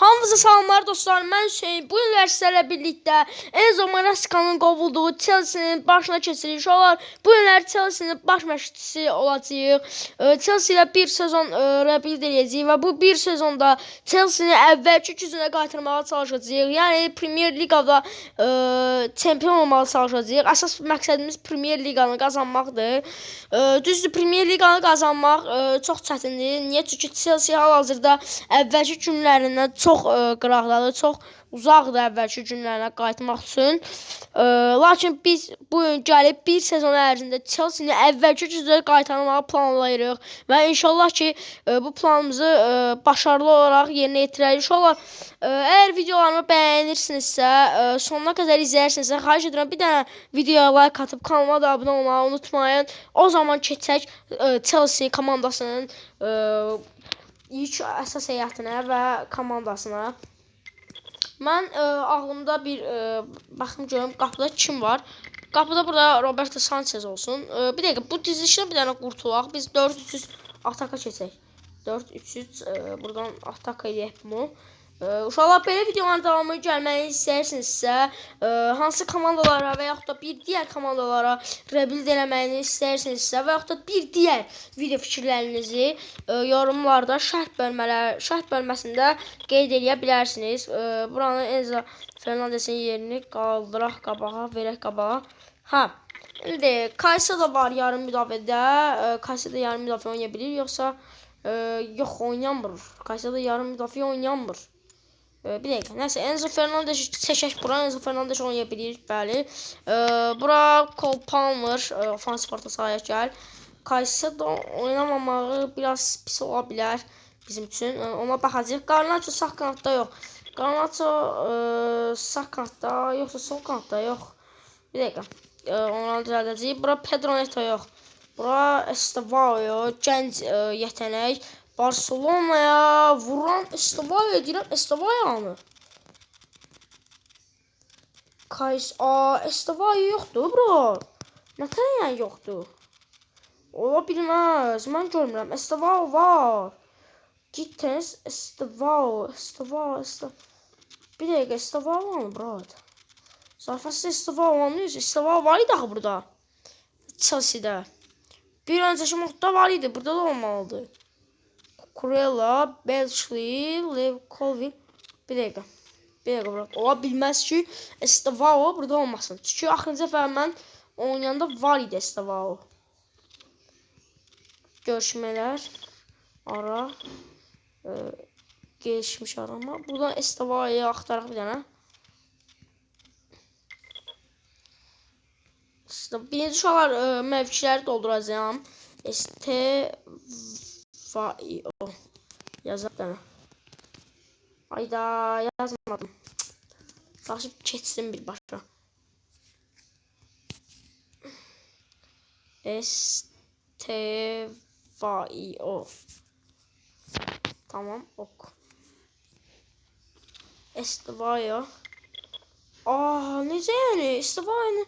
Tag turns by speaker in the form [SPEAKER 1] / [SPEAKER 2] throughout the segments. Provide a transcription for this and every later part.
[SPEAKER 1] Hamınıza salamlar dostlar, mən Hüseyin. Bu günlər sizlərlə birlikdə Enzo Maresca'nın qovulduğu Chelsea'nin başına keçiriş olar. Bu günlər Chelsea'nin baş məşqçisi olacağıq. Chelsea ilə bir sezon rebuild edəcəyik və bu bir sezonda Chelsea'ni əvvəlki gücünə qaytarmağa çalışacağıq. Yəni Premier Liqada çempion olmağa çalışacağıq. Əsas məqsədimiz Premier Liqanı qazanmaqdır. Düzdür, Premier Liqanı qazanmaq çox çətindir. Niyə? Çünki Chelsea hal-hazırda əvvəlki günlərindən çox qıraqdadır, çox uzaqdır əvvəlki günlərinə qayıtmaq üçün. Lakin biz bu gün gəlib bir sezon ərzində Chelsea-ni əvvəlki gücünə qaytarmağı planlayırıq və inşallah ki bu planımızı başarılı olaraq yerinə yetirərik. İnşallah əgər videolarımı bəyənirsinizsə, sonuna qədər izləyirsinizsə, xahiş edirəm bir dənə videoya like atıb kanalıma da abunə olmağı unutmayın. O zaman keçək Chelsea komandasının ilk əsas heyətinə və komandasına. Mən ağlımda bir baxım görüm qapıda kim var. Qapıda burada Roberto Sanchez olsun. Bir dəqiqə, bu dizilişdən bir dənə qurtulaq. Biz 4-3-3 ataka keçək. 4-3-3 buradan ataka eləyək bunu. Uşaqlar, belə videoların davamı gəlməyi istəyirsinizsə, hansı komandalara və yaxud da bir digər komandalara rebuild eləməyini istəyirsinizsə və yaxud da bir digər video fikirlərinizi yorumlarda şərh bölməsində qeyd edə bilərsiniz. Buranı Enzo Fernandez'in yerini qaldıraq qabağa, verək qabağa. İndi Caicedo var yarım müdafiədə. Caicedo yarım müdafiə oynaya bilir, yoxsa yox, oynayamır. Caicedo yarım müdafiə oynayamır. Bir dəqiqə, nəsə Enzo Fernandez seçək bura. Enzo Fernandez oynaya bilir, bəli. Bura Cole Palmer ofansif orta sahaya gəl. Caicedo oynamamağı biraz pis ola bilər bizim üçün. Ona baxacağıq. Garnacho sağ kanatda yox. Garnacho sağ kanatda yoxsa sol kanatda yox. Bir dəqiqə. Onu düzəldəcəyik. Bura Pedro Neto yox. Bura Estevao, gənc yetənək. Barcelona'ya vuran Estevao deyirəm. Estevao mı? Estevao yoxdur bro. Nətən yəni yoxdur? Ola bilməz. Mən görmürəm. Estevao var. Gittiniz Estevao. Bir dəqiqə, Estevao mı bro? Zarfasız Estevao anlıyoruz. Estevao var idi axı burada. Chelsea'də. Bir öncəki modda var idi. Burada da olmalıdır. Kurela, Belchli, Lev Colville. Bir dəqiqə bırak. Ola bilməz ki Estevao burada olmasın. Çünki axırıncı dəfə mən oynayanda var idi Estevao. Görüşmələr. Ara. Gelişmiş arama. Buradan Estevao'yu axtaraq bir dənə. Birinci uşaqlar mövkiləri dolduracağım. Estevao yazaq dənə. Ayda yazmadım. Saçıb keçsin birbaşa. Estevao. Tamam, ok. Estevao. Necə yəni? Estevao'yu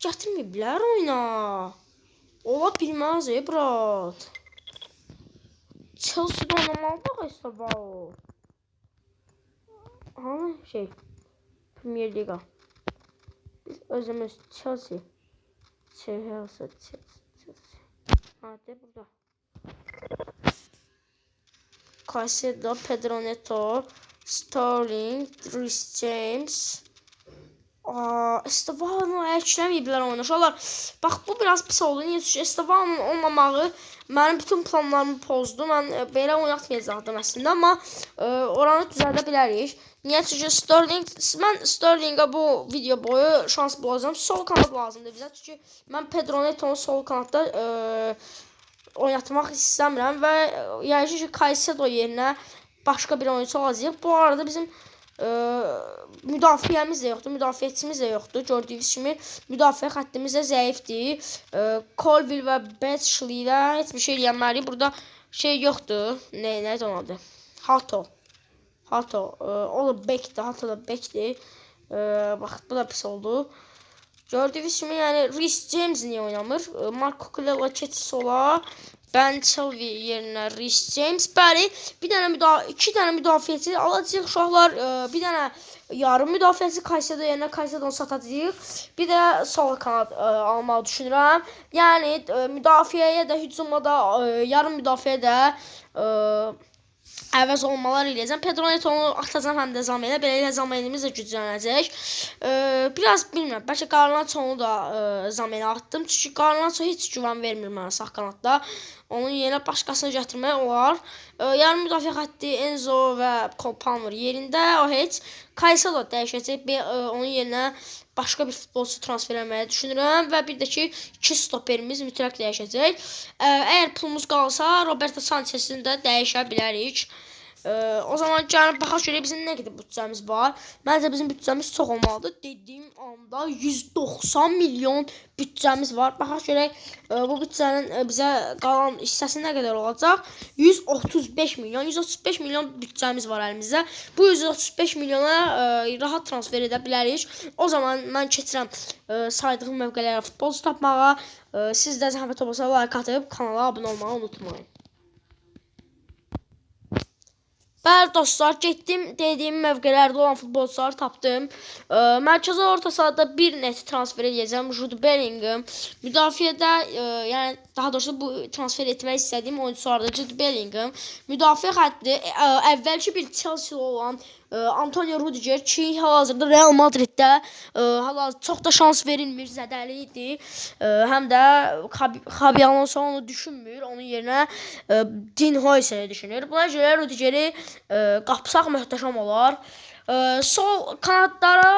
[SPEAKER 1] gətirməyiblər oyuna. Ola bilməz brat. Chelsea'da oynamalıdır Estevao. Şey, Premier Liga. Biz özümüz Chelsea. Hadi burada. Caicedo, Pedro Neto, Sterling, Reece James. Estevao'nu əkləməyiblər oyuna. Uşaqlar, bax bu biraz pis oldu. Niyə? Çünki Estevao'nun olmamağı mənim bütün planlarımı pozdu. Mən belə oynatmayacaqdım əslində, amma oranı düzəldə bilərik. Niyə? Çünki mən Sterling'ə bu video boyu şans bulacağım. Sol kanat lazımdır bizə. Çünki mən Pedro Neto'nu sol kanatda oynatmaq istəmirəm və yəqin ki Caicedo yerinə başqa bir oyuncu olacaq. Bu arada bizim müdafiəmiz də yoxdur, müdafiəçimiz də yoxdur. Gördüyünüz kimi müdafiə xəttimiz də zəifdir. Colville və Belchli ilə heç bir şey deyəməliyik. Burada şey yoxdur. Nədir onun adı? Hato. O da bekdir. Hato da bekdir. Bax, bu da pis oldu. Gördüyünüz kimi yəni Reece James niyə oynamır? Marco Culella keçir sola. Ben Chilwell yerinə Reece James. Bəli, iki dənə müdafiəçi alacağıq uşaqlar. Bir dənə yarım müdafiəçi Caicedo yerinə Caicedo'nu satacağıq. Bir də sol kanat almağı düşünürəm. Yəni müdafiəyə də, hücuma da, yarım müdafiəyə də əvəz olmalar eləyəcəm. Pedro Neto'nu atacam həm də Zamenə. Beləliklə Zamenimiz də güclənəcək. Biraz bilmirəm. Bəlkə Garnaçonu da Zamenə atdım. Çünki Garnaço heç güvən vermir mənə sağ kanatda. Onun yerinə başqasını gətirmək olar. Yarım müdafiə xətti Enzo və Cole Palmer yerində. O heç. Caicedo dəyişəcək. Onun yerinə başqa bir futbolçu transfer etməyi düşünürəm və bir də ki, 2 stoperimiz mütləq dəyişəcək. Əgər pulumuz qalsa, Roberto Sanchez'ini də dəyişə bilərik. O zaman gəlin baxaq görək bizim nə qədər büdcəmiz var. Məncə bizim büdcəmiz çox olmalıdır. Dediyim anda 190 milyon büdcəmiz var. Baxaq görək bu büdcənin bizə qalan hissəsi nə qədər olacaq? 135 milyon. 135 milyon büdcəmiz var əlimizdə. Bu 135 milyona rahat transfer edə bilərik. O zaman mən keçirəm saydığım mövqelərə futbolcu tapmağa. Siz də zəhmət olmasa like atıb kanala abunə olmağı unutmayın. Bəli dostlar, getdim dediyim mövqelərdə olan futbolçuları tapdım. Mərkəzi orta sahada bir net transfer edəcəm. Jude Bellingham. Müdafiədə, yəni daha doğrusu bu transfer etmək istədiyim oyuncularda Jude Bellingham. Müdafiə xətti əvvəlki bir Chelsea olan Antonio Rudiger ki, hal-hazırda Real Madriddə çox da şans verilmir, zədəli idi. Həm də Xabi Alonso onu düşünmür, onun yerinə Dean Huijsen'i düşünür. Buna görə Rudiger'i qapsaq möhtəşəm olar. Sol kanatlara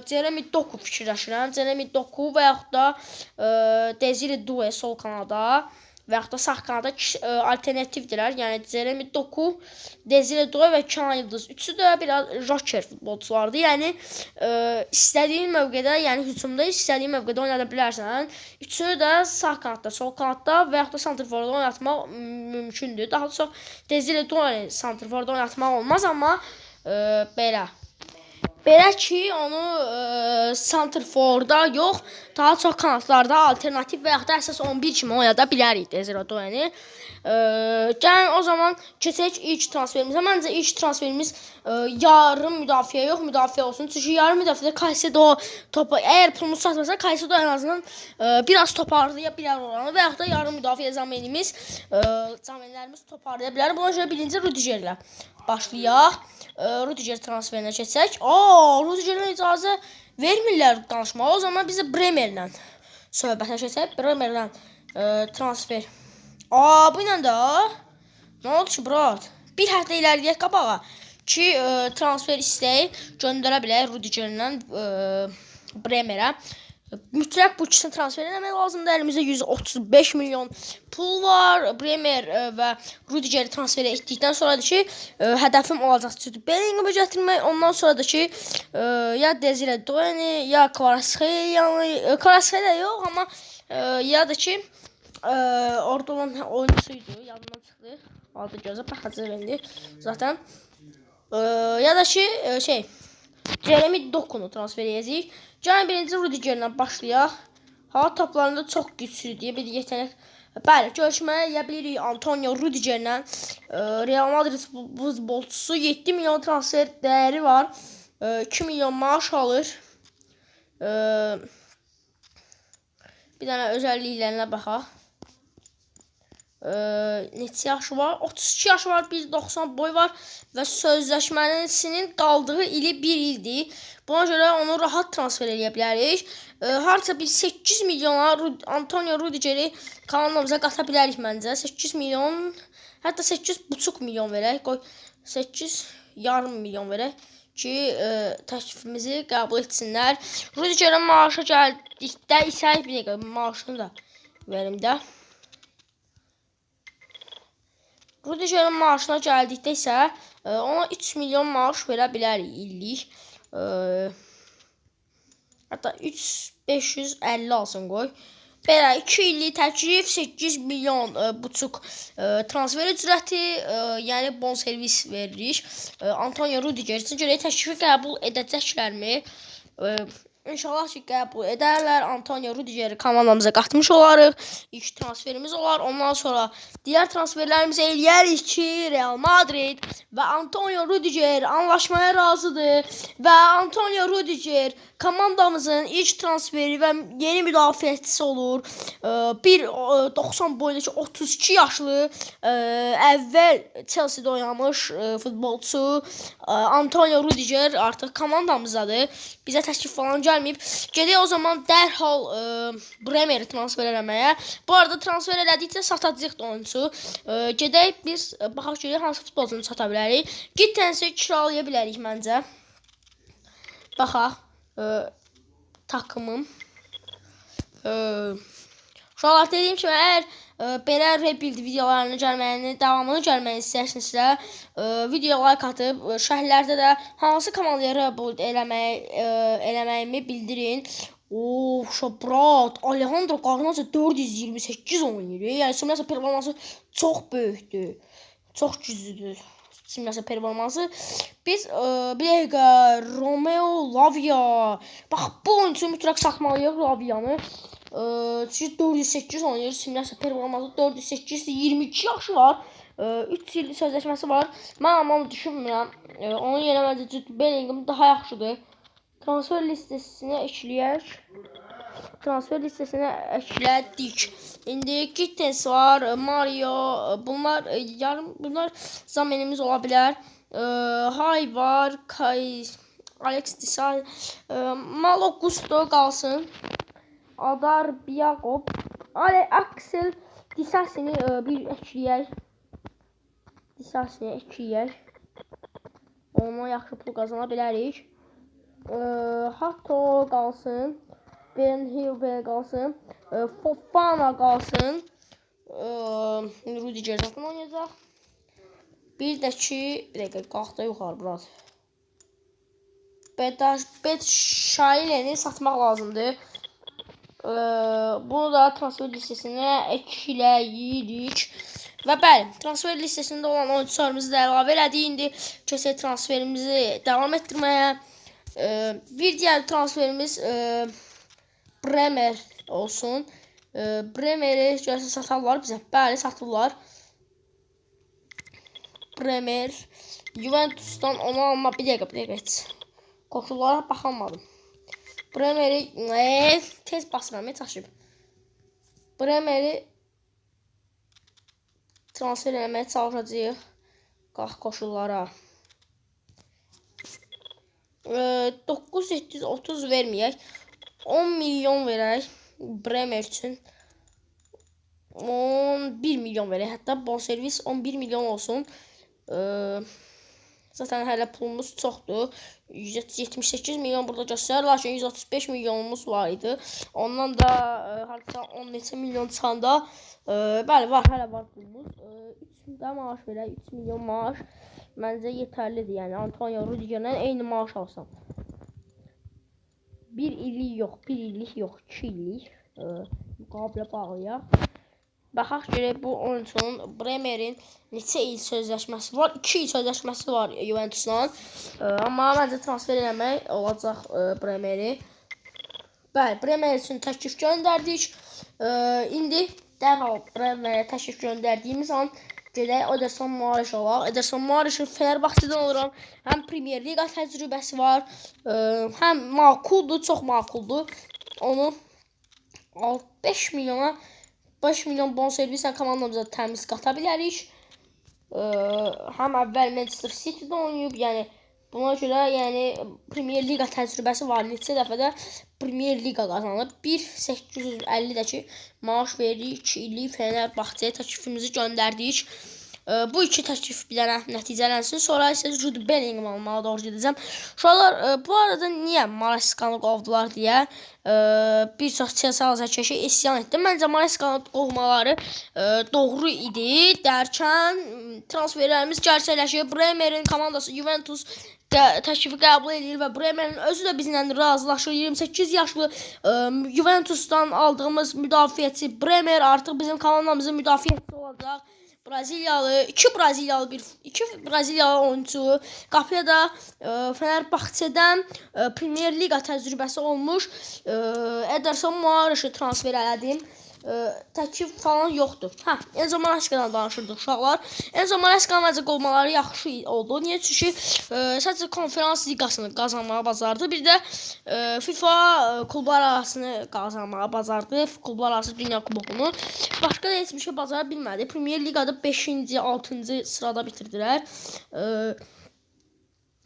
[SPEAKER 1] Jeremy Doku fikirləşirəm. Jeremy Doku və yaxud da Desire Doué sol kanada və yaxud da sağ kanada alternativdirlər. Yəni Jeremy Doku, Desire Doué və Kenan Yıldız. Üçü də biraz joker futbolçulardır. Yəni istədiyin mövqedə, yəni hücumda istədiyin mövqedə oynada bilərsən. Üçünü də sağ kanatda, sol kanatda və yaxud da santrforda oynatmaq mümkündür. Daha çox Desire Doué santrforda oynatmaq olmaz, amma belə ki, onu santrforda yox, daha çox kanatlarda alternativ və yaxud da əsas 11 kimi oynada bilərik Desire Doué'ni. Gəlin o zaman keçək ilk transferimizə. Məncə ilk transferimiz yarım müdafiə yox, müdafiə olsun. Çünki yarım müdafiədə Caicedo topu, əgər pulumuz çatmasa Caicedo ən azından biraz toparlaya bilər oranı və yaxud da yarım müdafiə zamenlərimiz toparlaya bilər. Buna görə birinci Rudigerlə başlayaq. Rudiger transferinə keçək. Rudiger'ə icazə vermirlər danışmağa. O zaman biz Bremerlə söhbətə keçək. Bremerlə transfer. Bu ilə də nə oldu ki, brat? Bir həftə ilərləyək qabağa ki, transfer istəyib göndərə bilək Rudiger'lə Bremerə. Mütləq bu ikisini transfer etmək lazımdır. Əlimizdə 135 milyon pul var. Bremer və Rudiger'i transfer etdikdən sonra da ki, hədəfim olacaq Jude Bellingham'ı gətirmək. Ondan sonra da ki, ya Desire Doué'ni, ya Kvaratskhelia yox, amma ya da ki, orada olan oyuncusuydu, yadımdan çıxdı. Adı gözə baxacaq indi zaten. Ya da ki, Jeremy Doku'nu transfer edəcəyik. Gəlin birinci Rudiger'lə başlayaq. Hava toplarında çox güclüdür, bir yetenek. Bəli, görüşməyə bilirik Antonio Rudiger'lə. Real Madrid futbolçusu 7 milyon transfer dəyəri var. 2 milyon maaş alır. Bir dənə özəlliklərinə baxaq. Neçə yaşı var? 32 yaşı var, 1.90 boy var və sözləşməsinin qaldığı ili 1 ildir. Buna görə onu rahat transfer edə bilərik. Harca bir 8 milyona Antonio Rudiger'i kanalımıza qata bilərik məncə. 8 milyon, hətta 8,5 milyon verək. Qoy 8,5 milyon verək ki, təklifimizi qəbul etsinlər. Rudiger'in maaşı gəldikdə isə bir dəqiqə maaşını da verim də. Rudiger'in maaşına gəldikdə isə ona 3 milyon maaş verə bilərik illik. Hətta 3,550 alsın qoy. Belə 2 illik təklif 8 milyon buçuq transfer ücrəti, yəni bonservis veririk. Antonio Rudiger üçün görək təklifi qəbul edəcəklərmi? İnşallah ki qəbul edərlər. Antonio Rudigeri komandamıza qatmış olarıq. İlk transferimiz olar. Ondan sonra diğer transferlərimizi eləyərik ki, Real Madrid və Antonio Rudiger anlaşmaya razıdır və Antonio Rudiger komandamızın ilk transferi və yeni müdafiəçisi olur. 1.90 boyundakı 32 yaşlı əvvəl Chelsea'də oynamış futbolçu Antonio Rudiger artıq komandamızdadır. Bizə təklif falan gəlməyib. Gedək o zaman dərhal Bremer'i transfer eləməyə. Bu arada transfer elədikcə satacağıq da oyuncu. Gedək biz baxaq görək hansı futbolcunu sata bilərik. Gittens'i kiralaya bilərik məncə. Baxaq. Takımım. Uşaqlar dediyim kimi, əgər belə rebuild videolarının davamını gəlməyini istəyirsinizsə, videoya like atıb, şərhlərdə də hansı komandaya rebuild eləməyimi bildirin. Şabrat, Alejandro Garnacho 428 oynayır. Yəni simülyasiya performansı çox böyükdür. Çox güclüdür. Simülyasiya performansı. Biz bir dəqiqə Romeo Lavia. Bax bu oyuncu mütləq satmalıyıq Lavia'nı. Çünki 408 oynayır. Simülyasiya performansı 408, 22 yaşı var. 3 illik sözləşməsi var. Mən amma düşünmürəm. Onun yerinə məncə Jude Bellingham daha yaxşıdır. Transfer listesinə ekləyək. Transfer listesinə eklədik. İndi Gittens var, Mario, bunlar zamenimiz ola bilər. Hay var, Alex Disay, Malo Gusto qalsın. Adar Biagob, Axel Disasini bir ekləyək. Onunla yaxşı pul qazana bilərik. Hato qalsın. Ben Hilbert qalsın. Fofana qalsın. Rudiger zaten oynayacaq. Bir də ki, bir dəqiqə qalxda yuxarı biraz. Şaileni satmaq lazımdır. Bunu da transfer listesinə ekləyirik. Və bəli, transfer listesində olan oyuncularımızı da əlavə elədik. İndi keçək transferimizi davam etdirməyə. Bir diğer transferimiz Bremer olsun. Bremer'i görsə satarlar bizə. Bəli, satırlar. Bremer Juventus'tan onu alma. Bir dəqiqə. Qoşullara baxamadım. Bremer'i tez basıram, çaşıb. Bremer'i transfer eləməyə çalışacağıq. Qalx qoşullara. 930 verməyək. 10 milyon verək Bremer üçün. 11 milyon verək. Hətta bonservis 11 milyon olsun. Zaten hələ pulumuz çoxdur. 178 milyon burada göstərir. Lakin 135 milyonumuz var idi. Ondan da harca 10 neçə milyon çıxanda bəli var, hələ var pulumuz. 3 də maaş verək. 3 milyon maaş məncə yetərlidir. Yəni Antonio Rudiger'lə eyni maaş alsam. 1 illik yox, 2 illik müqabilə bağlayaq. Baxaq görək bu oyuncunun Bremer'in neçə il sözləşməsi var? 2 il sözləşməsi var Juventus'la. Amma məncə transfer eləmək olacaq Bremer'i. Bəli, Bremer üçün təklif göndərdik. İndi dərhal Bremer'ə təklif göndərdiyimiz an gedək Ederson Moraes alaq. Ederson Moraes'in Fenerbahçe'dən alıram. Həm Premier Liga təcrübəsi var. Həm makuldur, çox makuldur. Onu 5 milyona 5 milyon bonservislə komandamıza təmiz qata bilərik. Həm əvvəl Manchester City'də oynayıb, yəni buna görə yəni Premier Liga təcrübəsi var. Neçə dəfə də Premier Liga qazanıb. 1.850-dəki maaş veririk. 2 illik Fenerbahçe'yə təklifimizi göndərdik. Bu iki təklif bir dənə nəticələnsin. Sonra isə Jude Bellingham almağa doğru gedəcəm. Uşaqlar, bu arada niyə Marescanı qovdular deyə bir çox Chelsea azarkeşi isyan etdi. Məncə Marescanı qovmaları doğru idi. Dərkən transferlərimiz gerçəkləşir. Bremer'in komandası Juventus təklifi qəbul edir və Bremer'in özü də bizlə razılaşır. 28 yaşlı Juventus'tan aldığımız müdafiəçi Bremer artıq bizim komandamızın müdafiəçisi olacaq. iki Braziliyalı oyuncu. Qapıya da Fenerbahçedən Premier Liqa təcrübəsi olmuş Ederson Moraes'i transfer elədim. Təklif falan yoxdur. Enzo Maresca'dan danışırdıq uşaqlar. Enzo Maresca'nın məncə qolmaları yaxşı oldu. Niyə? Çünki sadəcə konferans liqasını qazanmağa bacardı. Bir də FIFA klublar arasını qazanmağa bacardı. Klublar arası dünya kubokunu. Başqa da heç bir şey bacara bilmədi. Premier Liqada 5-ci, 6-cı sırada bitirdilər.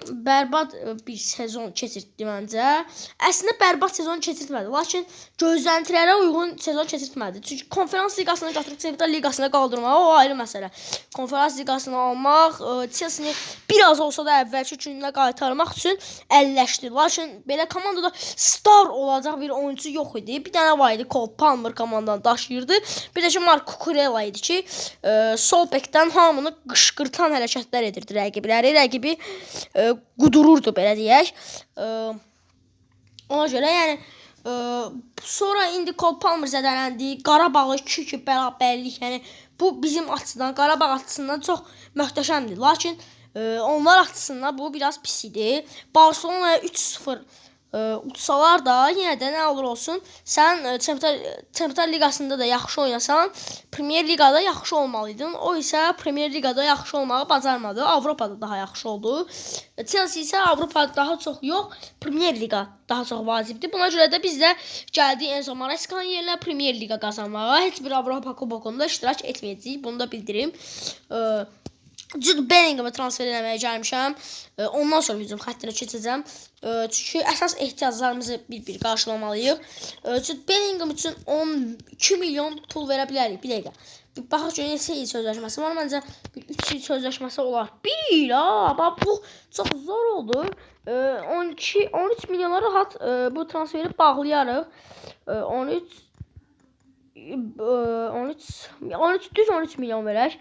[SPEAKER 1] Bərbad bir sezon keçirtdi məncə. Əslində bərbad sezon keçirtmədi, lakin gözləntilərə uyğun sezon keçirtmədi. Çünki konferans liqasını götürüb Çempionlar liqasına qaldırmaq o ayrı məsələ. Konferans liqasını almaq Chelsea-ni biraz olsa da əvvəlki gününə qaytarmaq üçün əlləşdi. Lakin belə komandada star olacaq bir oyuncu yox idi. Bir dənə var idi, Cole Palmer komandanı daşıyırdı. Bir də ki Marco Cucurella idi ki, sol bekdən hamını qışqırtan hərəkətlər edirdi rəqibləri. Rəqibi qudururdu belə deyək. Ona görə yəni sonra indi Cole Palmer zədələndi. Qarabağı 2-2 bərabərlik. Yəni bu bizim açıdan, Qarabağ açısından çox möhtəşəmdir. Lakin onlar açısından bu biraz pis idi. Barcelona'ya 3-0 utsalar da yenə də nə olur olsun, sən Çempionlar Liqasında da yaxşı oynasan, Premier Liqada yaxşı olmalıydın. O isə Premier Liqada yaxşı olmağı bacarmadı. Avropada daha yaxşı oldu. Chelsea isə Avropada daha çox yox, Premier Liqa daha çox vacibdir. Buna görə də biz də gəldik Enzo Maresca'nın yerinə Premier Liqa qazanmağa. Heç bir Avropa kubokunda iştirak etməyəcəyik. Bunu da bildirim. Jude Bellingham'ı transfer eləməyə gəlmişəm. Ondan sonra hücum xəttinə keçəcəm. Çünki əsas ehtiyaclarımızı bir qarşılamalıyıq. Jude Bellingham üçün 12 milyon pul verə bilərik. Bir dəqiqə. Bir baxaq görək neçə il sözləşməsi var. Məncə bir 3 il sözləşməsi olar. 1 il ha. Bu çox zor oldu. 13 milyona rahat bu transferi bağlayarıq. 13 milyon verək.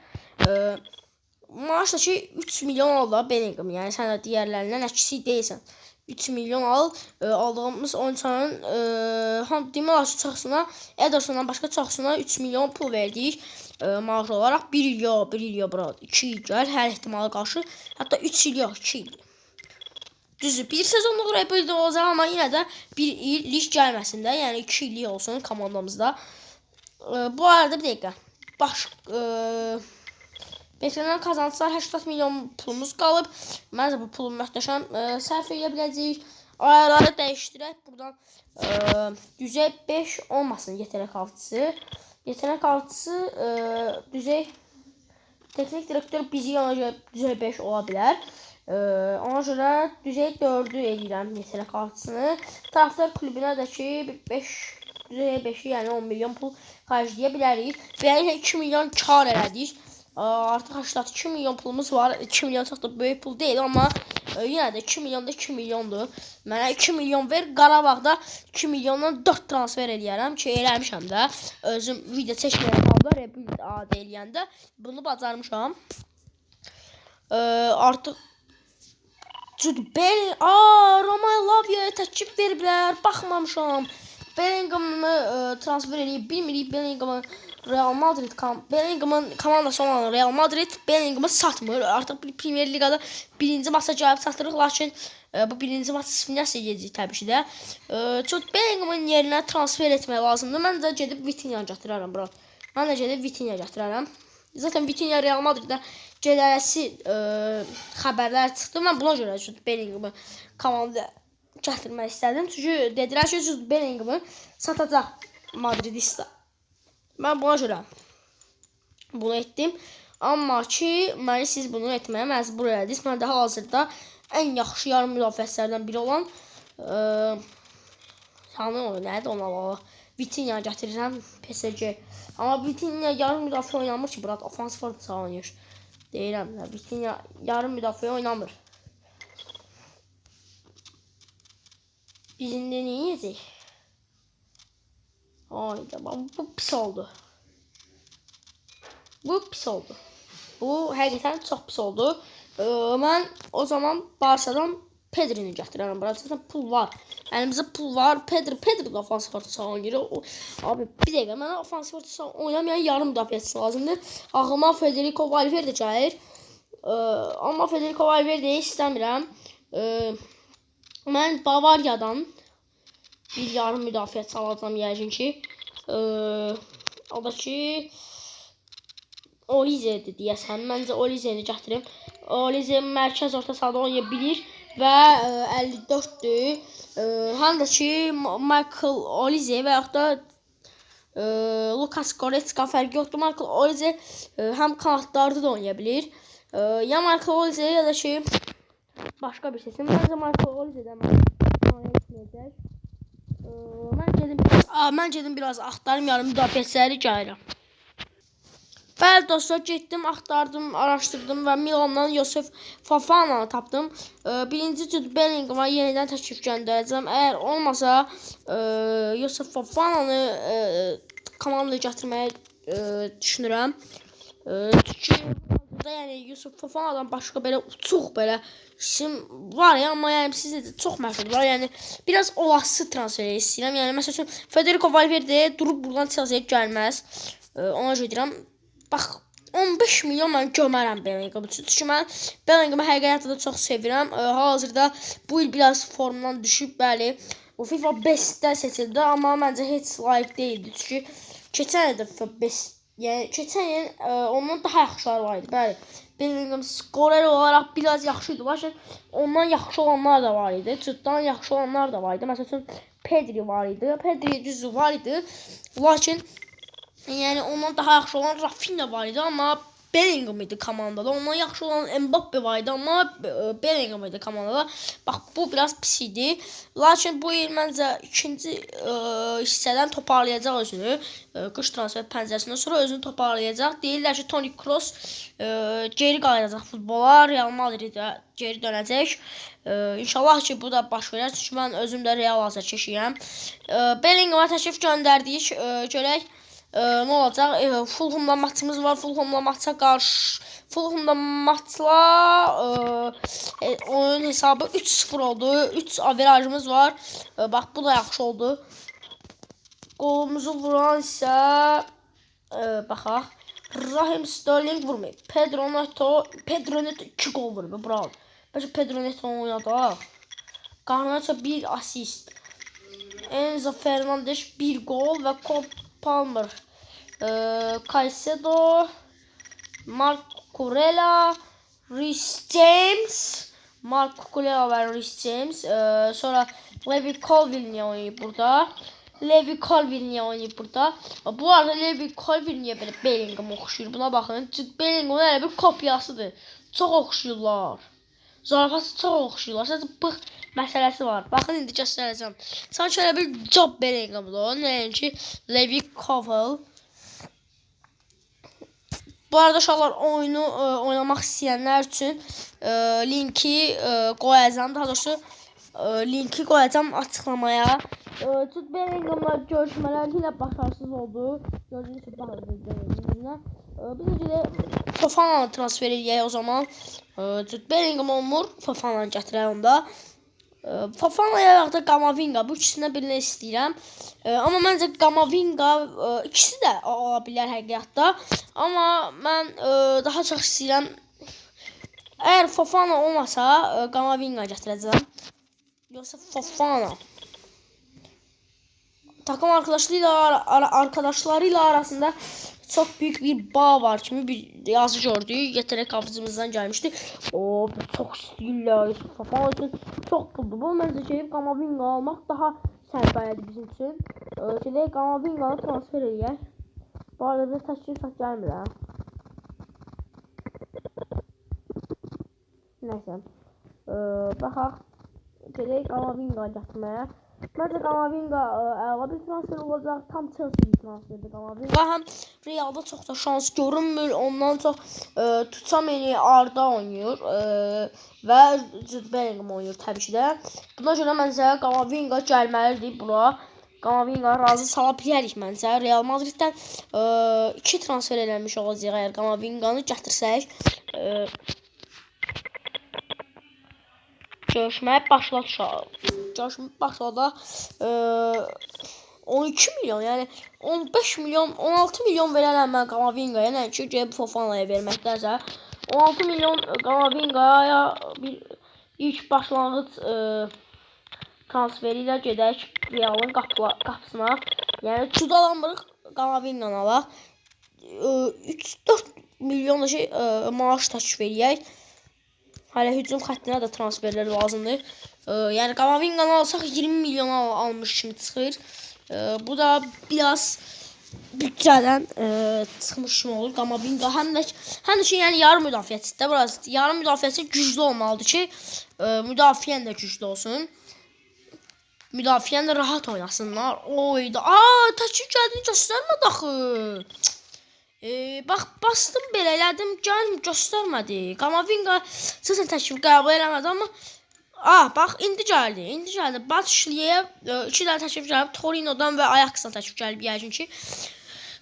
[SPEAKER 1] Maaş da ki 3 milyon al da Bellingham. Yəni sən də digərlərindən əksik deyilsən. 3 milyon al. Aldığımız oyunçunun demək olar ki çoxsuna Edersondan başqa çoxsuna 3 milyon pul verdik. Maaş olaraq 1 il yox, bura 2 il gəl. Hər ehtimala qarşı. Hətta 3 il yox, 2 il. Düzdür, bir sezonluq report olacaq, amma yenə də 1 illik gəlməsin də. Yəni 2 illik olsun komandamızda. Bu arada bir dəqiqə. Beklenen kazançlar 80 milyon pulumuz qalıb. Məncə bu pulu möhtəşəm sərf edə biləcəyik. Ayarları dəyişdirək. Buradan düzey 5 olmasın yetenek altısı. Yetenek altısı düzey teknik direktör bizi ona görə düzey 5 ola bilər. Ona görə düzey 4'ü edirəm yetenek altısını. Taraftar kulübünə də ki düzey 5'i yəni 10 milyon pul xərcləyə bilərik. Beləliklə 2 milyon kar elədik. Artıq 82 milyon pulumuz var. 2 milyon çox da böyük pul deyil, amma yenə də 2 milyon da 2 milyondur. Mənə 2 milyon ver, Qarabağda 2 milyondan 4 transfer eləyərəm ki, eləmişəm də. Özüm video çəkməyən halda rebuild adı eləyəndə bunu bacarmışam. Artıq Romeo Lavia'ya təklif veriblər, baxmamışam. Bellingham'ı transfer eləyib bilmirik. Bellingham'ı Real Madrid Bellingham'ın komandası olan Real Madrid Bellingham'ı satmır. Artıq Premier Ligada birinci maça gəlib satırıq, lakin bu birinci maç Sfinyasə gedəcək təbii ki də. Jude Bellingham'ın yerinə transfer etmək lazımdır. Mən də gedib Vitinha'nı gətirərəm bura. Mən də gedib Vitinha gətirərəm. Zaten Vitinha Real Madriddə gedələsi xəbərlər çıxdı. Mən buna görə Jude Bellingham'ı komandaya gətirmək istədim. Çünki dedilər ki, Jude Bellingham'ı satacaq Madridista. Mən buna görə bunu etdim. Amma ki, məni siz bunu etməyə məcbur elədiniz. Mən də hazırda ən yaxşı yarım müdafiəçilərdən biri olan nədir ona Vitinha gətirirəm PSG. Amma Vitinha yarım müdafiə oynamır ki, burada ofansif orta oynayır. Deyirəm də, Vitinha yarım müdafiə oynamır. Biz indi nə yiyəcək? Hayda, bu pis oldu. Bu pis oldu. Bu həqiqətən çox pis oldu. Mən o zaman Barsadan Pedrini gətirərəm bura. Zaten pul var. Əlimizdə pul var. Pedri də ofansif orta saha oynayır. Abi bir dəqiqə mənə ofansif orta saha oynamayan yarım müdafiəçisi lazımdır. Ağlıma Federico Valverde gəlir. Amma Federico Valverde'yi istəmirəm. Mən Bavariyadan bir yarım müdafiəçisi alacağam yəqin ki. O da ki Olize'dir deyəsən. Məncə Olize'ni gətirim. Olize mərkəz orta sahada oynaya bilir və 54'dür. Həm də ki Michael Olize və yaxud da Lucas Goretzka fərqi yoxdur. Michael Olize həm kanatlarda da oynaya bilir. Ya Michael Olize ya da ki başqa bir seçim. Məncə Michael Olize'dən oynaya gitməyəcək. Mən gedim biraz axtarım yarım müdafiəçiləri gəlirəm. Bəli dostlar, getdim, axtardım, araşdırdım və Milandan Yusuf Fofana'nı tapdım. Birinci Jude Bellingham'a yenidən təklif göndərəcəm. Əgər olmasa Yusuf Fofana'nı komandaya gətirməyə düşünürəm. Çünki yəni Yusuf Fofana'dan başqa belə uçuq belə isim var ya, amma yəni sizdə də çox məşhur var. Yəni biraz olası transfer istəyirəm. Yəni məsələn Federico Valverde durub buradan Chelsea'yə gəlməz. Ona görə deyirəm. Bax 15 milyon mən gömərəm Bellingham üçün. Çünki mən Bellingham'ı həqiqətən də çox sevirəm. Hazırda bu il biraz formdan düşüb, bəli. O FIFA Best'də seçildi, amma məncə heç layiq deyildi. Çünki keçən il də FIFA Best, yəni keçən il ondan daha yaxşılar var idi, bəli. Bellingham skorer olaraq biraz yaxşıydı, lakin ondan yaxşı olanlar da var idi. Cüddan yaxşı olanlar da var idi. Məsələn Pedri var idi. Pedri düzü var idi. Lakin yəni ondan daha yaxşı olan Rafinha var idi, amma Bellingham idi komandada. Ondan yaxşı olan Mbappe var idi, amma Bellingham idi komandada. Bax bu biraz pis idi. Lakin bu il məncə ikinci hissədən toparlayacaq özünü. Qış transfer pəncərəsindən sonra özünü toparlayacaq. Deyirlər ki Toni Kroos geri qayıdacaq futbola, Real Madrid'ə geri dönəcək. İnşallah ki bu da baş verər. Çünki mən özüm də Real azər keşiyəm. Bellingham'a təklif göndərdik. Görək nə olacaq? Fulham'la maçımız var. Fulham'la oyun hesabı 3-0 oldu. 3 averajımız var. Bax bu da yaxşı oldu. Qolumuzu vuran isə baxaq. Raheem Sterling vurmayıb. Pedro Neto 2 gol vurub. Bravo. Bəlkə Pedro Neto oynadaq. Garnacho 1 asist. Enzo Fernandes 1 gol və Cole Palmer, Caicedo, Marc Cucurella, Reece James, Marc Cucurella və Reece James. Sonra Levi Colwill oynayıb burada. Bu arada Levi Colwill niyə belə Bellingham oxşuyur? Buna baxın. Bellingham'ın elə bir kopyasıdır. Çox oxşuyurlar. Zarafası çox oxşuyurlar. Sadəcə bıq məsələsi var. Baxın indi göstərəcəm. Sanki elə bir Job Bellingham'dır o. Nəinki Levi Colwill. Bu arada uşaqlar oyunu oynamaq istəyənlər üçün linki qoyacağım. Daha doğrusu linki qoyacağım açıqlamaya. Jude Bellingham'la görüşmələr yenə başarısız oldu. Gördüyünüz kimi baxın. Biz də Fofana'nı transfer edək o zaman. Jude Bellingham olmur. Fofana'nı gətirək onda. Fofana'ya və da Camavinga, bu ikisindən birini istəyirəm. Amma məncə Camavinga ikisi də ola bilər həqiqətdə. Amma mən daha çox istəyirəm. Əgər Fofana olmasa Camavinga gətirəcəm. Yoxsa Fofana. Takım arkadaşlarıyla arasında çok büyük bir bağ var kimi bir yazı gördük. Yetenek hafızımızdan gelmişti. O çok istəyirlər. Fofana için çok puldu. Bu məncə ki Camavinga almaq daha sərfəyədir bizim üçün. Gedək Camavinga'nı transfer edək. Bu arada təşkil gəlmir. Nəysə. Baxaq. Gedək Camavinga gətirməyə. Məncə Camavinga əla bir transfer olacaq. Tam Chelsea transferidir Camavinga. Həm Realda çox da şans görünmür. Ondan çox Tchouaméni Arda oynayır və Jude Bellingham oynayır təbii ki də. Buna görə məncə Camavinga gəlməlidir bura. Camavinga razı sala bilərik məncə. Real Madriddən 2 transfer edilmiş olacaq əgər Camavinganı gətirsək. görüşməyə başladı. 12 milyon, yəni 15 milyon, 16 milyon verərəm mən Kamavingaya, nəinki gəlib Fofanaya verməkdəsə. 16 milyon Kamavingaya bir ilk başlanğıc transferi ilə gedək Realın qapısına. Yəni çudalanmırıq, Kamavinganı alaq. 3-4 milyon maaş təklif eləyək. Hələ hücum xəttinə də transferlər lazımdır. Yəni Kamavinganı alsaq 20 milyon almış kimi çıxır. Bu da biraz bütçədən çıxmış kimi olur Kamavinga. Həm də ki, yəni yarım müdafiəçidə biraz yarım müdafiəçi güclü olmalıdır ki, müdafiən də güclü olsun. Müdafiən də rahat oynasınlar. Oyda. Təklif gəldiyini göstərmədi axı. Bax, bastım belə elədim, gəldim göstərmədi. Kamavinga səsən təklif qəbul eləmədi, amma bax, indi gəldi. Batşliyə 2 dənə təklif gəlib, Torino'dan və Ajax'dan təklif gəlib yəqin ki.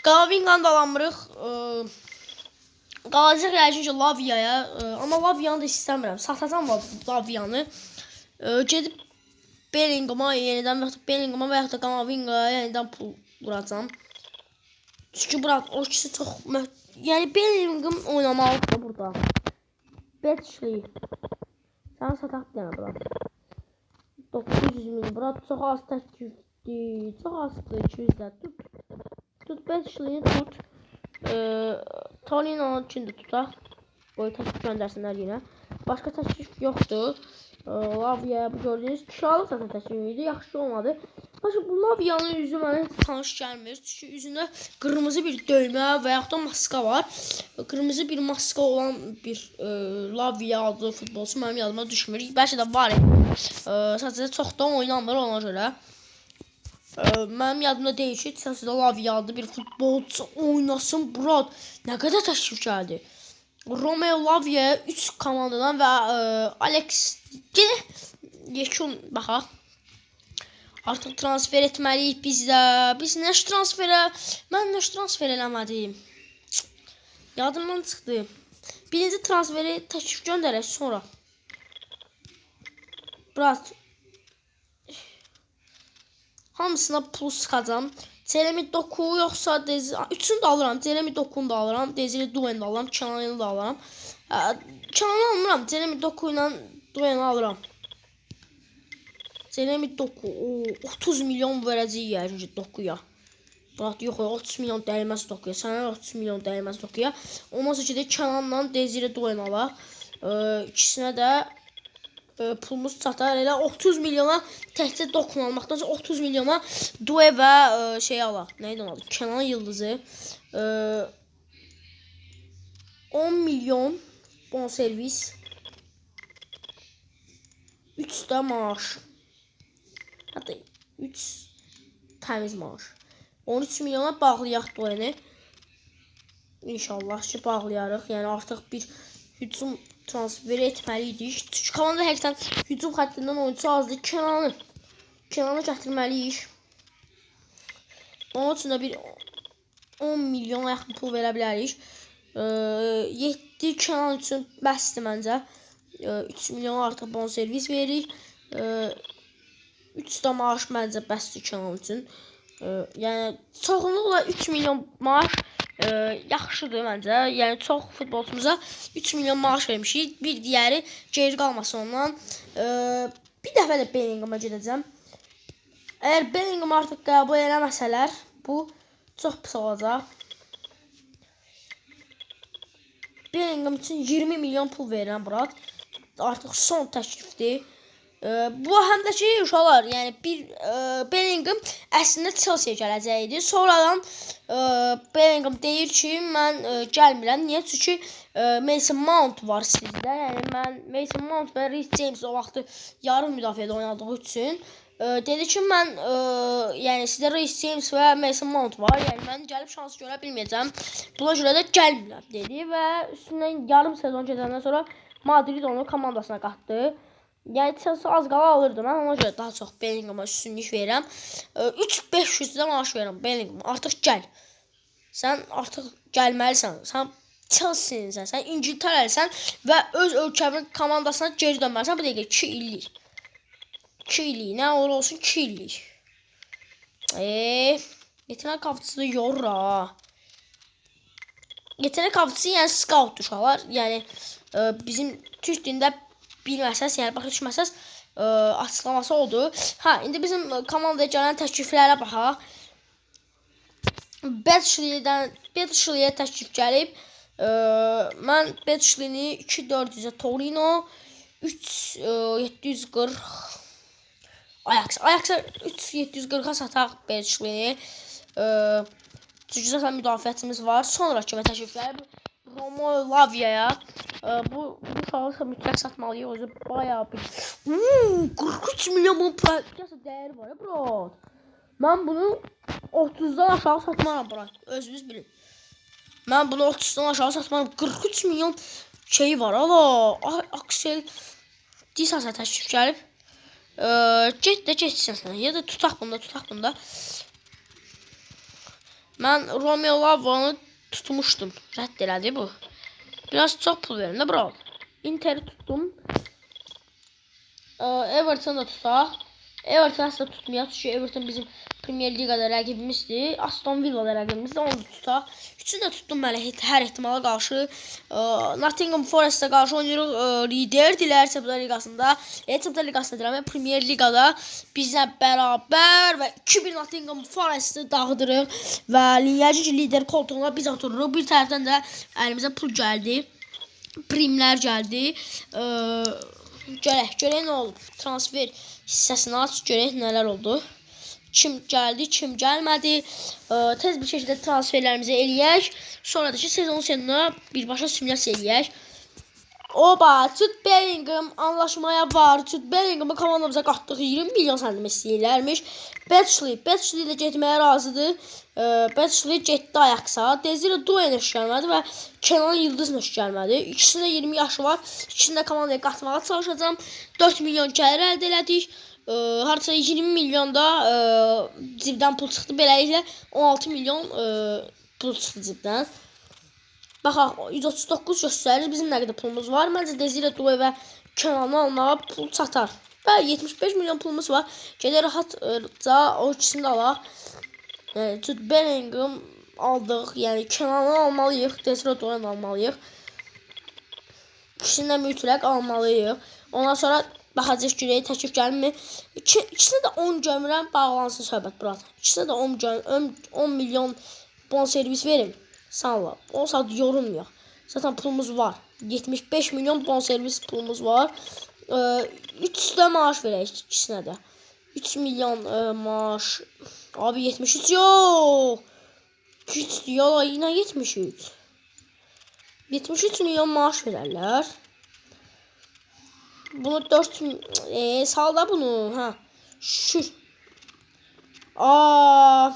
[SPEAKER 1] Kamavinganı da alamırıq. Qalacaq yəqin ki Lavia'ya, amma Lavia'nı da istəmirəm. Satacam Lavia'nı. Gedib Bellingham'a yenidən və yaxud da Kamavinga'ya yenidən pul vuracam. Çünki o ikisi çox... Yəni Bellingham oynamalıdır burada. Batşli. Sən sataq bir dənə bura. 900 min bura. Çox az təklifdir. Çox azdır 200'lər. Tut Batşli'ni tut. Torino'nun içində tutaq. Qoy təklif göndərsinlər yenə. Başqa təklif yoxdur. Lavia bu gördüyünüz kişalıq zaten təklif idi. Yaxşı olmadı. Başka bu Lavia'nın üzü mənə heç tanış gəlmir. Çünki üzündə qırmızı bir döymə və yaxud da maska var. Qırmızı bir maska olan bir Lavia adlı futbolçu mənim yadıma düşmür. Bəlkə də var. Sadəcə çoxdan oynanmır ona görə. Mənim yadımda deyil ki, Chelsea'də Lavia adlı bir futbolçu oynasın. Bura nə qədər təklif gəldi. Romeo Lavia'ya 3 komandadan və Alex yekun baxaq. Artıq transfer etməliyik biz də. Biz nəş transfer eləmədim. Yadımdan çıxdı. Birinci transferi təklif göndərək sonra. Brat. Hamısına plus sıxacam. Jeremy Doku yoxsa üçünü də alıram. Jeremy Doku'nu da alıram. Desire Doué'ni də alıram. Kenan'ı da alıram. Kenan'ı almıram. Jeremy Doku ilə Doué'ni alıram. Jeremy Doku 30 milyon verəcəyik yəqin Doku'ya. Bırak yox, 30 milyon dəyməz Doku'ya. Sənə 30 milyon dəyməz Doku'ya. Ondan sonra gedək Kenan'la Desire Doué'ni alaq. İkisinə də pulumuz çatar. Elə 30 milyona təkcə Doku'nu almaqdansa 30 milyona Doué və şey alaq. Neydi onun adı? Kenan Yıldızı. 10 milyon bonservis. 3 də maaş. Hatta 3 təmiz maaş. 13 milyona bağlayaq Doué'ni. İnşallah ki bağlayarıq. Yəni artıq bir hücum transferi etməliydik. Çünki komanda həqiqətən hücum xəttindən oyuncu azdır. Kenan'ı gətirməliyik. Onun üçün də bir 10 milyon yaxın pul verə bilərik. 7 Kenan üçün bəsdir məncə. 3 milyon artıq bonservis veririk. 3 də maaş məncə bəsdir Kenan üçün. Yəni çoxunluqla 3 milyon maaş yaxşıdır məncə. Yəni çox futbolçumuza 3 milyon maaş vermişik. Bir digəri geri qalmasın ondan. Bir dəfə də Bellingham'a gedəcəm. Əgər Bellingham artıq qəbul eləməsələr, bu çox pis olacaq. Bellingham üçün 20 milyon pul verirəm bura. Artıq son təklifdir. Bu həm də ki uşaqlar, yəni Bellingham əslində Chelsea gələcəkdi. Sonradan Bellingham deyir ki, mən gəlmirəm. Niyə? Çünki Mason Mount var sizdə. Yəni mən Mason Mount və Reece James o vaxtı yarım müdafiədə oynadığı üçün dedi ki, mən yəni sizdə Reece James və Mason Mount var. Yəni mən gəlib şans görə bilməyəcəm. Buna görə də gəlmirəm dedi və üstündən yarım sezon gedəndən sonra Madrid onu komandasına qatdı. Yəni Chelsea az qala alırdı. Mən ona görə daha çox Bellingham'a üstünlük verirəm. 3-500 də maaş verirəm Bellingham. Artıq gəl. Sən artıq gəlməlisən. Sən Chelsea-sən, sən İngiltərəlisən və öz ölkənin komandasına geri dönməlisən. Bu dəqiqə 2 illik. 2 illik, nə olur olsun 2 illik. Yetenek avcısı da yorur ha. Yetenek avcısı yəni scout uşaqlar. Yəni bizim türk dilində bilməsəz, yəni başa düşməsəz açıqlaması oldu. Ha, indi bizim komandaya gələn təkliflərə baxaq. Betşliyə təklif gəlib. Mən Betşlini 2400-ə Torino, 3740 Ajax 3740-a sataq Betşlini. Çünki zaten müdafiətimiz var. Sonraki və təkliflər Romo Lavia'ya. Bu uşağı mütləq satmalıyıq. Özü bayağı bir 43 milyon dəyəri var ya bro. Mən bunu 30'dan aşağı satmaram bro. Özünüz bilin. Mən bunu 30'dan aşağı satmaram. 43 milyon şeyi var. Aksel Disas'a təklif gəlib. Getsən sən. Ya da tutaq bunda. Mən Romeo Lavia'nı tutmuşdum. Rədd elədi bu. Biraz çox pul verim də bro. Inter'i tuttum. Everton da tutaq. Everton asla tutmayaq. Çünki Everton bizim Premier Ligada rəqibimizdir. Aston Villa'da rəqibimizdir. Onu da tutaq. Üçünü də tutdum mən hər ehtimala qarşı. Nottingham Forest'a qarşı oynayırıq. Liderdirlər Çempionlar Liqasında. Çempionlar Liqasında deyirəm, Premier Ligada bizlə bərabər və 2-1 Nottingham Forest'ı dağıdırıq və lider koltuğuna biz otururuq. Bir tərəfdən də əlimizə pul gəldi. Primlər gəldi. Görək nə oldu. Transfer hissəsini aç, görək nələr oldu. Kim gəldi, kim gəlmədi. Tez bir şəkildə transferlərimizi eləyək. Sonra da ki sezon sonuna birbaşa simülyasiya eləyək. Jude Bellingham anlaşmaya var. Jude Bellingham'ı komandamıza qatdıq. 20 milyon səndən istəyirlərmiş. Betşli ilə getməyə razıdır. Betşli getdi Ajax'a. Desire Doué heç gəlmədi və Kenan Yıldız heç gəlmədi. İkisində 20 yaşı var. İkisini də komandaya qatmağa çalışacağam. 4 milyon gəlir əldə elədik. Harca 20 milyon da cibdən pul çıxdı. Beləliklə 16 milyon pul çıxdı cibdən. Baxaq, 139 göstərir. Bizim nə qədər pulumuz var? Məncə Desire Doué və Kenan'ı almağa pul çatar. Və 75 milyon pulumuz var. Gələ rahatca o ikisini də alaq. Jude Bellingham aldıq. Yəni Kenan'ı almalıyıq. Desire Doué'ni almalıyıq. İkisini də mütləq almalıyıq. Ondan sonra baxacaq görək təklif gəlmir. İkisinə də 10 gömürəm, bağlansın söhbət brat. İkisinə də 10 milyon bonservis verin. Sağ ol. O saat yorulmuyor. Zaten pulumuz var. 75 milyon bonservis pulumuz var. 3 de maaş verək ikisinə də. 3 milyon maaş. Abi 73 yok. Güçlü ya, yine 73. 73 milyon maaş verərlər. Bunu 4 sal da bunu ha. Şür.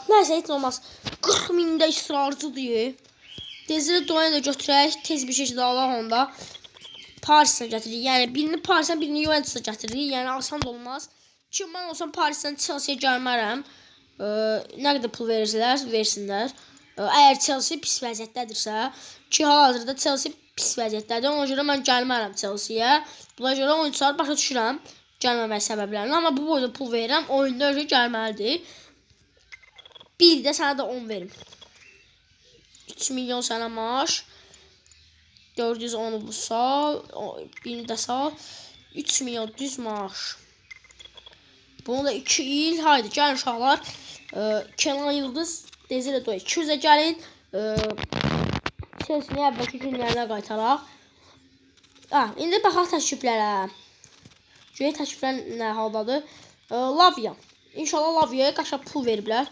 [SPEAKER 1] Neyse hiç olmaz. 40 mində ısrarcıdır. Desire Doué'ni də götürək. Tez bir şəkildə alaq onda. Paris'e gətiririk. Yəni birini Paris'e, birini Juventus'a gətiririk. Yəni asan da olmaz. Ki mən olsam Paris'dən Chelsea'yə gəlmərəm. Nə qədər pul verirlər, versinlər. Əgər Chelsea pis vəziyyətdədirsə, ki hal-hazırda Chelsea pis vəziyyətdədir. Ona görə mən gəlmərəm Chelsea'yə. Buna görə oyunçular başa düşürəm gəlməmək səbəblərini. Amma bu boyda pul verirəm. Oyunda öyle gəlməlidir. Bir də sənə də 10 verim. 3 milyon sənə maaş. 410'u bu sal. Birini də sal. 3 milyon düz maaş. Bunu da 2 il. Haydi gəlin uşaqlar. Kenan Yıldız, Desire Doué 200'ə gəlin. Chelsea'ni əvvəlki günlərinə qaytaraq. İndi baxaq təkliflərə. Görək təkliflər nə haldadır. Lavia. İnşallah Lavia'ya qaşa pul veriblər.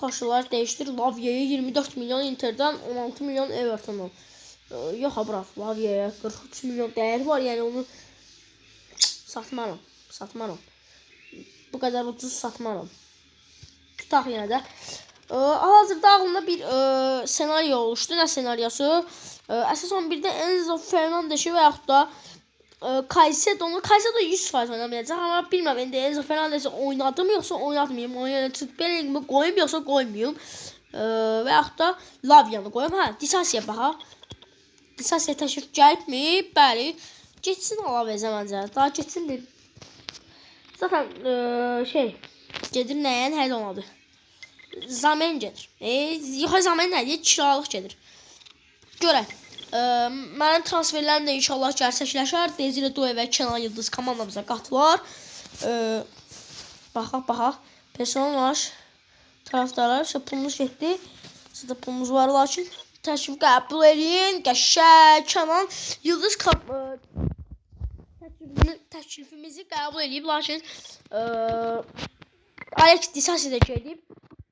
[SPEAKER 1] Qaşılar dəyişdir. Lavia'ya 24 milyon Inter'dən 16 milyon Everton'dan. Yox ha bırak. Lavia'ya 43 milyon dəyəri var. Yəni onu satmaram. Bu qədər ucuz satmaram. Tutaq yenə də. Hal-hazırda ağlımda bir senaryo oluşdu. Nə senaryosu? Əsas 11'də Enzo Fernandez'i və yaxud da Caicedo 100% oynamayacaq. Amma bilməm, indi Enzo Fernandez'i oynadım yoxsa oynatmayayım. Jude Bellingham'ı qoyum yoxsa qoymayayım. Və yaxud da Lavia'nı qoyum. Disasiya baxaq. lisensiyaya təşrif gəlibmi? Bəli. Getsin Alavəzə məncə. Daha getsin dedim. Zaten gedir nəyin həll olmadı. Zamen gedir. Yox, Zamen nədir? Kiralıq gedir. Görək. Mənim transferlərim də inşallah gerçəkləşər. Desire Doué və Kenan Yıldız komandamıza qatılar. Baxaq. Personaj taraftarlar. Pulumuz getdi. Sizdə pulumuz var, lakin təşrif qəbul edin. Qəşəng Kenan Yıldız təklifimizi qəbul edib, lakin Alex Disasi də gedib.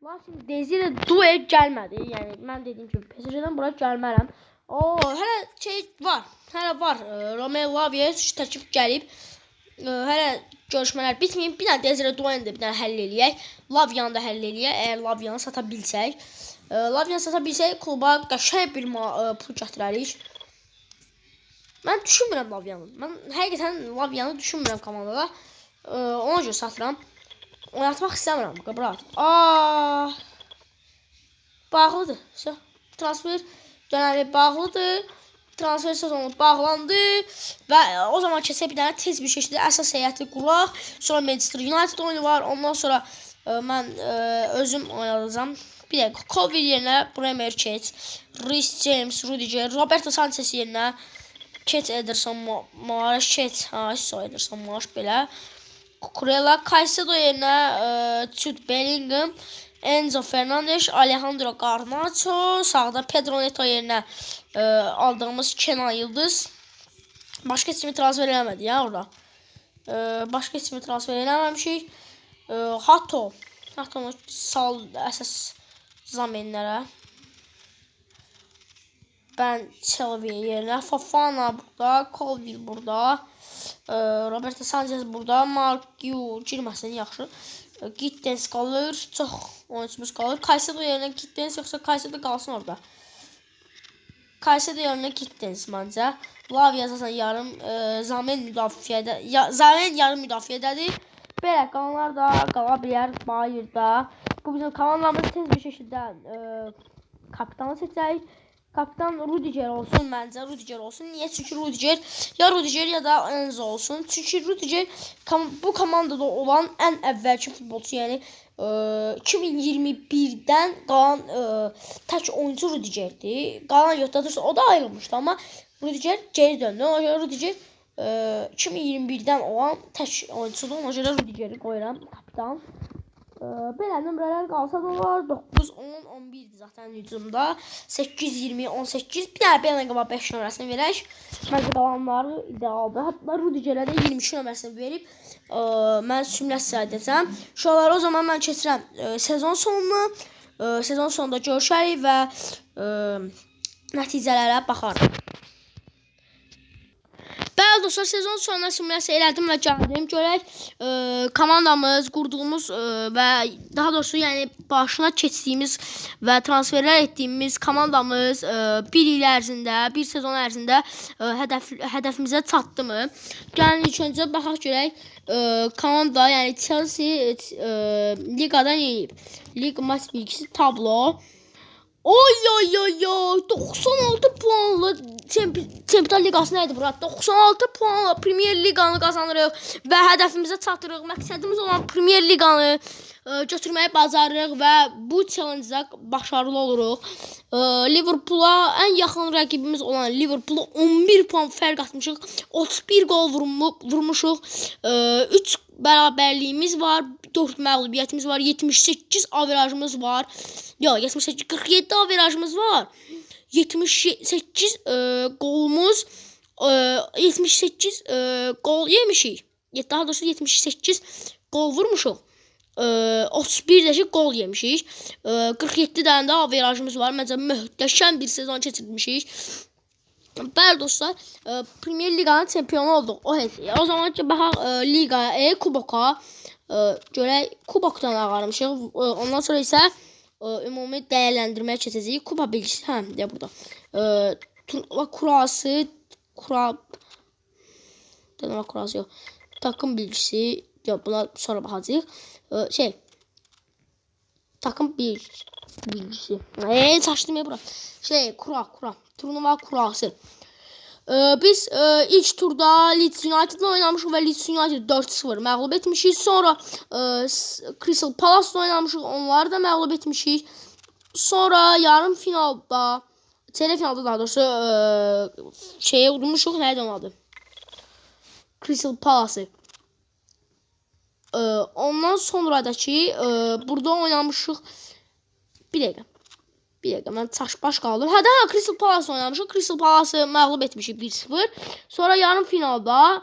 [SPEAKER 1] Lakin Desire Doué gəlmədi. Yəni mən dediyim kimi PSG-dən bura gəlmərəm. Hələ var. Hələ var. Romelu Lavia təklif gəlib. Hələ görüşmələr bitməyib. Bir dənə Desire Doué-ni də bir dənə həll eləyək. Lavia'nı da həll eləyək. Əgər Lavia'nı sata bilsək. Lavia'nı sata bilsək, kluba qəşəng bir pul gətirərik. Mən düşünmürəm Lavia'nı. Mən həqiqətən Lavia'nı düşünmürəm komandada. Ona görə satıram. Oynatmaq istəmirəm. Qabrat. Bağlıdır. Transfer dönəmi bağlıdır. Transfer sezonu bağlandı. Və o zaman keçək bir dənə tez bir şəkildə əsas heyəti quraq. Sonra Manchester United oyunu var. Ondan sonra mən özüm oynayacağam. Bir də Colville yerinə Bremer Keç, Reece James, Rudiger, Roberto Sanchez yerinə Keç Ederson, Maaş Keç, Ederson, Maaş belə. Cucurella, Caicedo yerinə Jude Bellingham, Enzo Fernandes, Alejandro Garnacho, sağda Pedro Neto yerinə aldığımız Kenan Yıldız. Başqa heç kimi transfer eləmədi ya orada. Başqa heç kimi transfer eləməmişik. Hattonu sal əsas zamenlərə. Ben Shelby yerine Fofana burada, Colville burada, Roberto Sanchez burada, Mark Yu girməsin yaxşı. Gittens qalır, çox oyuncumuz qalır. Caicedo yerinə Gittens yoxsa Caicedo qalsın orada. Caicedo yerinə Gittens məncə. Lavia əsasən yarım Zamen yarım müdafiədədir. Belə qalanlar da qala bilər Bayırda. Bu bizim komandamız tez bir şəkildə kapitanı seçəcək. Kapitan Rudiger olsun məncə. Rudiger olsun. Niyə? Çünki Rudiger ya da Enzo olsun. Çünki Rudiger bu komandada olan ən əvvəlki futbolçu. Yəni 2021-dən qalan tək oyuncu Rudigerdir. Qalan yoxdadırsa o da ayrılmışdı, amma Rudiger geri döndü. Ona görə Rudiger 2021-dən olan tək oyuncudur. Ona görə Rudigeri qoyuram kapitan. Belə nömrələr qalsa da var. 9, 10, 11-dir zaten hücumda. 8, 20, 18. Bir dənə belə qaba 5 nömrəsini verək. Məncə qalanları idealdır. Hətta Rudigerə də 22 nömrəsini verib mən simülyasiya edəcəm. Şuraları o zaman mən keçirəm sezon sonuna. Sezon sonunda görüşərik və nəticələrə baxarıq. Bəli dostlar, sezon sonuna simülyasiya elədim və gəldim. Görək komandamız, qurduğumuz və daha doğrusu yəni başına keçdiyimiz və transferlər etdiyimiz komandamız bir il ərzində, bir sezon ərzində hədəfimizə çatdımı? Gəlin ilk öncə baxaq görək komanda, yəni Chelsea liqadan yenilib. Liqa maç bilgisi tablo. Oy 96 puanla Çempionlar Liqası nədir bura? 96 puanla Premier Liqanı qazanırıq və hədəfimizə çatırıq. Məqsədimiz olan Premier Liqanı götürməyi bacarırıq və bu challenge-da başarılı oluruq. Liverpoola ən yaxın rəqibimiz olan Liverpoola 11 puan fərq atmışıq. 31 gol vurmuşuq. 3 bərabərliyimiz var. 4 məğlubiyyətimiz var. 78 averajımız var. Ya 78, 47 averajımız var. 78 golumuz 78 gol yemişik. Daha doğrusu 78 gol vurmuşuq. 31 dəşə gol yemişik. 47 dənə də averajımız var. Məncə möhtəşəm bir sezon keçirmişik. Bəli dostlar, Premier Liqanın çempionu olduq. O zaman ki baxaq Liqaya, Kuboka. Görək Kubokdan ağarmışıq. Ondan sonra isə ümumi dəyərləndirməyə keçəcəyik. Kupa bilgisi, deyə burada. Kurası, kurası yox. Takım bilgisi, buna sonra baxacağıq. Takım bilgisi. Saçdım ya bura. Kura. turnuva kurası. Biz ilk turda Leeds United'la oynamışıq və Leeds United 4-0 məğlub etmişik. Sonra Crystal Palace'la oynamışıq, onları da məğlub etmişik. Sonra yarım finalda, çeyrək-finalda daha doğrusu şeyə udmuşuq, nəydi onun adı? Crystal Palace. Ondan sonradakı burada oynamışıq. Bir dəqiqə. Mən çaşbaş qaldım. Daha Crystal Palace oynamışıq. Crystal Palace'ı məğlub etmişik 1-0. Sonra yarım finalda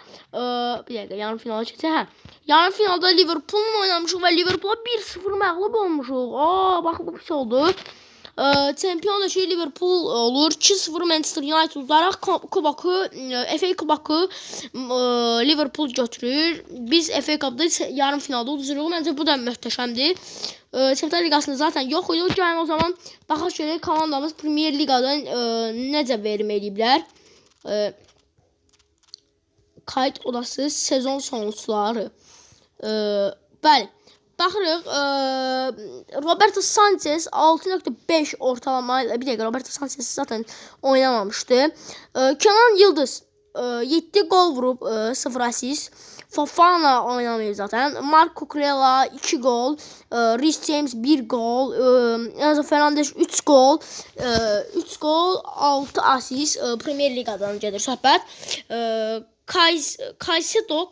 [SPEAKER 1] bir dəqiqə, yarım finala keçək. Yarım finalda Liverpool'la oynamışıq və Liverpool'a 1-0 məğlub olmuşuq. Bax bu pis oldu. Çempion da Liverpool olur. 2-0 Manchester United udaraq kubakı, FA kubakı Liverpool götürür. Biz FA Cup'da yarım finalda udururuq. Məncə bu da möhtəşəmdir. Çempionlar Liqasında zaten yox idi. Yəni o zaman baxaq görək komandamız Premier Liqadan necə verim eləyiblər. Kayıt odası sezon sonuçları. Bəli. Baxırıq, Roberto Sanchez 6.5 ortalama ilə, bir dəqiqə, Roberto Sanchez zaten oynamamışdı. Kenan Yıldız 7 gol vurub, 0 asist. Fofana oynamayıb zaten. Marco Cucurella 2 gol, Reece James 1 gol, Enzo Fernandez 3 gol, 3 gol, 6 asist. Premier Liqadan gedir söhbət. Caicedo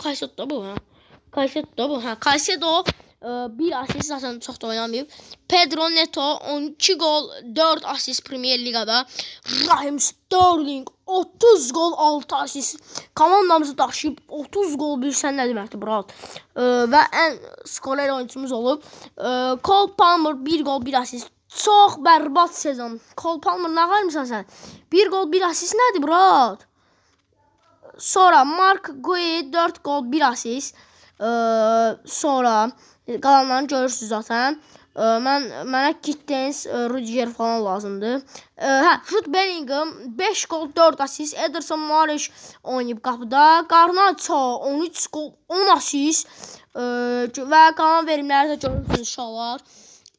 [SPEAKER 1] 1 asist zaten çox da oynamayıb. Pedro Neto 12 gol, 4 asist Premier Liqada. Raheem Sterling 30 gol, 6 asist. Komandamızı daşıyıb 30 gol bilsən nə deməkdir, brat. Və ən skorer oyuncumuz olub. Cole Palmer 1 gol, 1 asist. Çox bərbad sezon. Cole Palmer nə qalmışsan sən? 1 gol, 1 asist nədir, brat? Sonra Mark Guehi 4 gol, 1 asist. Sonra qalanlarını görürsünüz zaten. Mənə Gittens, Rudiger falan lazımdır. Jude Bellingham 5 gol, 4 asist. Ederson Moraes oynayıb qapıda. Garnacho 13 gol, 10 asist. Və qalan verimləri də görürsünüz inşallah.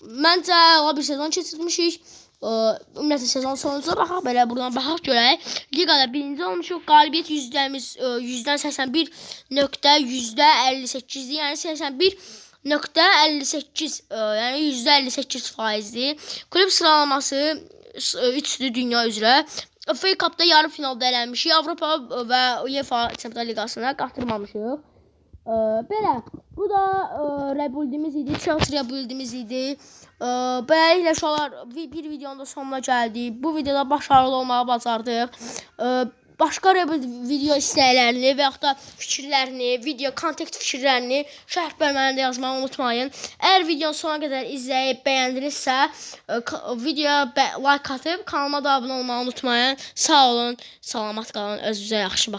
[SPEAKER 1] Məncə bir sezon keçirmişik. Ümumiyyətlə sezon sonucuna baxaq, belə buradan baxaq görək. Liqada birinci olmuşuq. Qalibiyyət yüzdəmiz %81.58-dir. Yəni 81.58, yəni %58%-dir. Klub sıralaması 3-dür dünya üzrə. FA Cup'da yarım finalda elənmişik. Avropa və UEFA Çempionlar Liqasına qatırmamışıq. Belə, bu da rebuildimiz idi, Chelsea rebuildimiz idi. Beləliklə uşaqlar, bir videonun da sonuna gəldik. Bu videoda başarılı olmağı bacardıq. Başqa video istəklərini və yaxud da fikirlərini, video kontakt fikirlərini şərh bölmələrində yazmağı unutmayın. Əgər videonun sonuna qədər izləyib bəyəndinizsə, videoya like atıb kanalıma da abunə olmağı unutmayın. Sağ olun, salamat qalın, özünüzə yaxşı baxın.